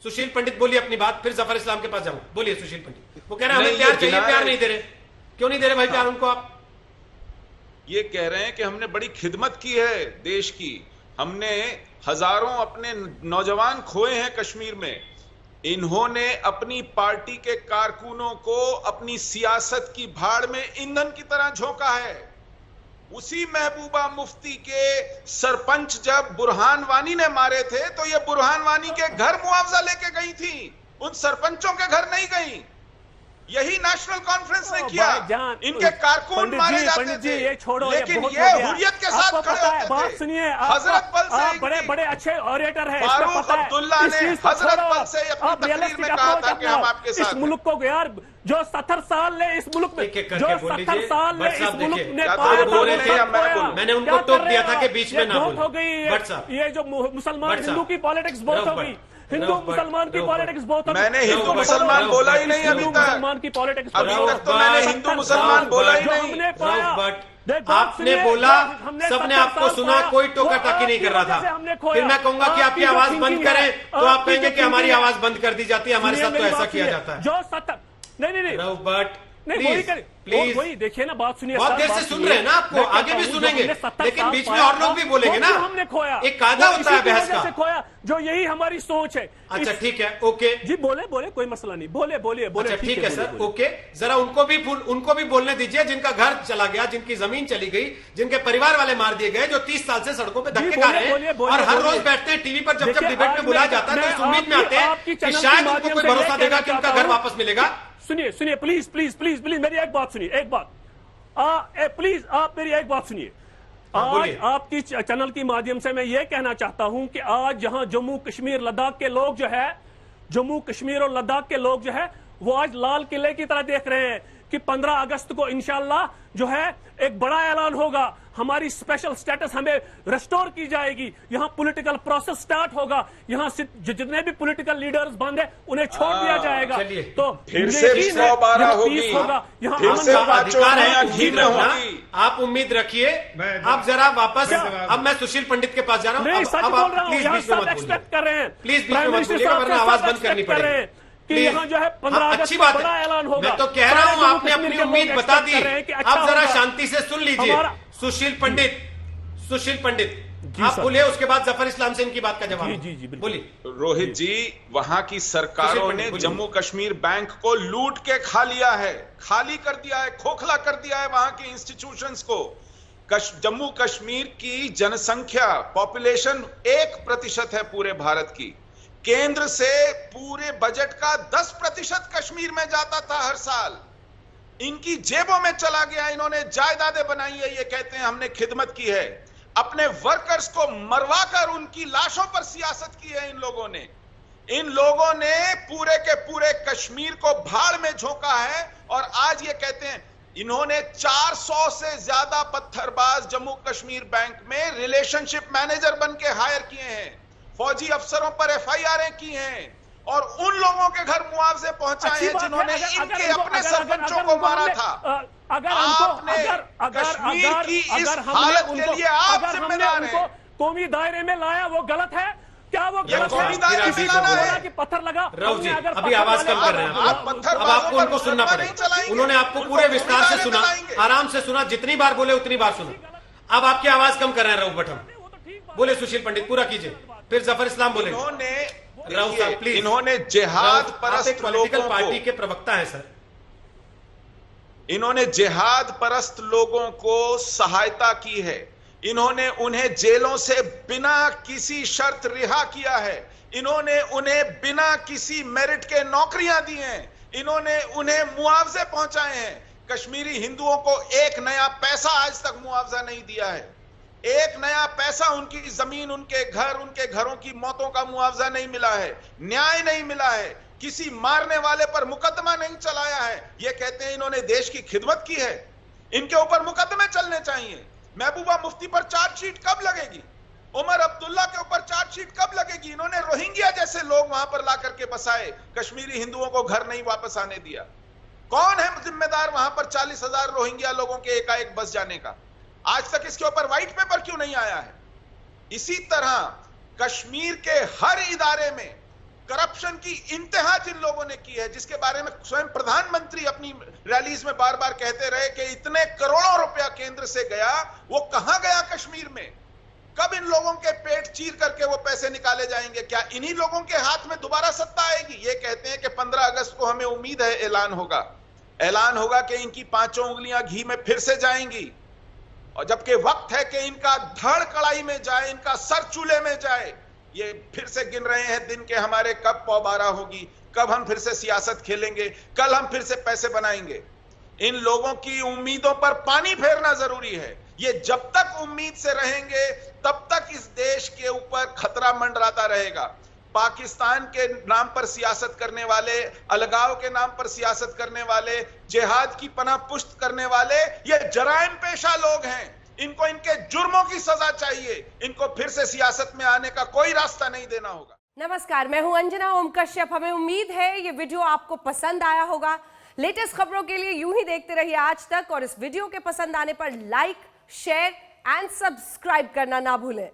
सुशील पंडित बोलिए अपनी बात, फिर जफर इस्लाम के पास जाऊं। बोलिए सुशील पंडित। वो कह रहे हैं हमें प्यार चाहिए, प्यार नहीं दे रहे। क्यों नहीं दे रहे भाई प्यार उनको आप? ये कह रहे हैं कि हमने बड़ी खिदमत की है देश की, हमने हजारों अपने नौजवान खोए हैं कश्मीर में। इन्होंने अपनी पार्टी के कारकुनों को अपनी सियासत की भाड़ में ईंधन की तरह झोंका है। उसी महबूबा मुफ्ती के सरपंच जब बुरहान वानी ने मारे थे तो ये बुरहान वानी के घर मुआवजा लेके गई थी, उन सरपंचों के घर नहीं गई। यही नेशनल कॉन्फ्रेंस ने किया। इनके कारकुन मारे जाते थे, ये छोड़ो, लेकिन ये हुर्रियत के साथ खड़े होते थे। बात सुनिए, हजरत बल से बड़े बड़े अच्छे ऑरेटर हैं, फारूक अब्दुल्ला ने हजरत बल से अपनी तकरीर में कहा था कि हम आपके साथ इस मुल्क को यार जो 70 साल ने इस मुल्क में, जो 70 साल ने इस मुल्क ने मैंने उनको टोक दिया था कि बीच में ना बोलो। हो गई ये जो मुसलमान हिंदू की पॉलिटिक्स बहुत हो गई, हिंदू मुसलमान की पॉलिटिक्स बहुत। मैंने हिंदू मुसलमान बोला ही नहीं अभी तक, मुसलमान की पॉलिटिक्स अभी तक तो मैंने हिंदू मुसलमान बोला ही नहीं। आपने बोला, सबने आपको सुना, कोई टोका टाकी नहीं कर रहा था। फिर मैं कहूंगा कि आपकी आवाज बंद करें तो आप कहेंगे कि हमारी आवाज बंद कर दी जाती है, हमारे साथ तो ऐसा किया जाता है। जो 70 नहीं बट प्लीज वही देखिए ना, बात सुनिए। बहुत देर से सुन रहे हैं ना आपको, आगे भी सुनेंगे, लेकिन बीच में और लोग भी बोलेंगे ना। हमने खोया, एक कायदा होता है बहस का। खोया, जो यही हमारी सोच है। अच्छा ठीक है, ओके जी, बोले कोई मसला नहीं, बोले। अच्छा ठीक है सर, ओके। जरा उनको भी बोलने दीजिए जिनका घर चला गया, जिनकी जमीन चली गई, जिनके परिवार वाले मार दिए गए, जो 30 साल से सड़कों पे धक्के खा रहे हैं और हर रोज बैठते हैं टीवी पर। जब डिबेट में बुलाया जाता है तो इस उम्मीद में आते हैं कि शायद उनको कोई भरोसा देगा कि उनका घर वापस मिलेगा। सुनिए प्लीज मेरी एक बात सुनिए, एक बात प्लीज आप मेरी एक बात सुनिए। आज आपकी चैनल के माध्यम से मैं ये कहना चाहता हूं कि आज जहां जम्मू कश्मीर लद्दाख के लोग जो है, जम्मू कश्मीर और लद्दाख के लोग जो है, वो आज लाल किले की तरह देख रहे हैं कि 15 अगस्त को इंशाल्लाह जो है एक बड़ा ऐलान होगा, हमारी स्पेशल स्टेटस हमें रिस्टोर की जाएगी, यहाँ पॉलिटिकल प्रोसेस स्टार्ट होगा, यहाँ जितने भी पॉलिटिकल लीडर्स बंद है उन्हें छोड़ दिया जाएगा। तो फिर से पीस होगा, यहाँ अधिकार है। आप उम्मीद रखिए। आप जरा वापस, अब मैं सुशील पंडित के पास जा रहा हूँ। अब आप प्लीज एक्सपेक्ट कर रहे हैं, प्लीज आवाज बंद करनी पड़ेगी कि यहाँ जो है 15 अगस्त को बड़ा ऐलान होगा। मैं तो कह रहा हूँ आपने अपनी उम्मीद बता दी। अब जरा शांति से सुन लीजिए सुशील पंडित आप बोलिए, उसके बाद जफर इस्लाम से इनकी बात का जवाब। जी बोलिए। रोहित जी, वहां की सरकारों ने जम्मू कश्मीर बैंक को लूट के खा लिया है, खाली कर दिया है, खोखला कर दिया है वहां के इंस्टीट्यूशंस को। जम्मू कश्मीर की जनसंख्या पॉपुलेशन 1% है पूरे भारत की। केंद्र से पूरे बजट का 10% कश्मीर में जाता था हर साल, इनकी जेबों में चला गया। इन्होंने जायदादें बनाई है, ये कहते हैं हमने खिदमत की है। अपने वर्कर्स को मरवाकर उनकी लाशों पर सियासत की है इन लोगों ने पूरे के पूरे कश्मीर को भाड़ में झोंका है। और आज ये कहते हैं इन्होंने 400 से ज्यादा पत्थरबाज जम्मू कश्मीर बैंक में रिलेशनशिप मैनेजर बन के हायर किए हैं, फौजी अफसरों पर FIR की हैं और उन लोगों के घर मुआवजे पहुंचाए हैं जिन्होंने इनके अपने सरपंचों को मारा था। आपने कश्मीर की इस हालत के लिए आप जिम्मेदार हैं। कौमी दायरे में लाया वो गलत है क्या? वो गलत है कि पत्थर लगा। अभी आवाज कम कर रहे हैं अब आपको उनको सुनना पड़ेगा। उन्होंने आपको पूरे विस्तार से सुना, आराम से सुना, जितनी बार बोले उतनी बार सुना। अब आपकी आवाज कम कर रहे हैं रऊफ भट्ट। बोले सुशील पंडित, पूरा कीजिए, फिर जफर इस्लाम बोले। इन्होंने जिहाद परस्त पॉलिटिकल पार्टी के प्रवक्ता है सर। इन्होंने जिहाद परस्त लोगों को सहायता की है, इन्होंने उन्हें जेलों से बिना किसी शर्त रिहा किया है, इन्होंने उन्हें बिना किसी मेरिट के नौकरियां दी हैं, इन्होंने उन्हें मुआवजे पहुंचाए हैं। कश्मीरी हिंदुओं को एक नया पैसा आज तक मुआवजा नहीं दिया है, एक नया पैसा उनकी जमीन, उनके घर, उनके घरों की मौतों का मुआवजा नहीं मिला है, न्याय नहीं मिला है, किसी मारने वाले पर मुकदमा नहीं चलाया है। ये कहते हैं इन्होंने देश की खिदमत की है, इनके ऊपर मुकदमे चलने चाहिए। महबूबा मुफ्ती पर चार्जशीट कब लगेगी? उमर अब्दुल्ला के ऊपर चार्जशीट कब लगेगी? इन्होंने रोहिंग्या जैसे लोग वहां पर ला करके बसाए, कश्मीरी हिंदुओं को घर नहीं वापस आने दिया। कौन है जिम्मेदार वहां पर 40,000 रोहिंग्या लोगों के एकाएक बस जाने का? आज तक इसके ऊपर व्हाइट पेपर क्यों नहीं आया है? इसी तरह कश्मीर के हर इदारे में करप्शन की इंतहा जिन लोगों ने की है, जिसके बारे में स्वयं प्रधानमंत्री अपनी रैलीज में बार बार कहते रहे कि इतने करोड़ों रुपया केंद्र से गया, वो कहां गया कश्मीर में? कब इन लोगों के पेट चीर करके वो पैसे निकाले जाएंगे? क्या इन्हीं लोगों के हाथ में दोबारा सत्ता आएगी? ये कहते हैं कि 15 अगस्त को हमें उम्मीद है ऐलान होगा कि इनकी 5 उंगलियां घी में फिर से जाएंगी, और जबकि वक्त है कि इनका धड़ कड़ाई में जाए, इनका सर चूल्हे में जाए। ये फिर से गिन रहे हैं दिन के हमारे, कब पौबारा होगी, कब हम फिर से सियासत खेलेंगे, कल हम फिर से पैसे बनाएंगे। इन लोगों की उम्मीदों पर पानी फेरना जरूरी है। ये जब तक उम्मीद से रहेंगे तब तक इस देश के ऊपर खतरा मंडराता रहेगा। पाकिस्तान के नाम पर सियासत करने वाले, अलगाव के नाम पर सियासत करने वाले, जिहाद की पनाह पुष्ट करने वाले, ये जराइम पेशा लोग हैं। इनको इनके जुर्मों की सजा चाहिए। इनको फिर से सियासत में आने का कोई रास्ता नहीं देना होगा। नमस्कार, मैं हूं अंजना ओम कश्यप। हमें उम्मीद है ये वीडियो आपको पसंद आया होगा। लेटेस्ट खबरों के लिए यूं ही देखते रहिए आज तक, और इस वीडियो के पसंद आने पर लाइक, शेयर एंड सब्सक्राइब करना ना भूलें।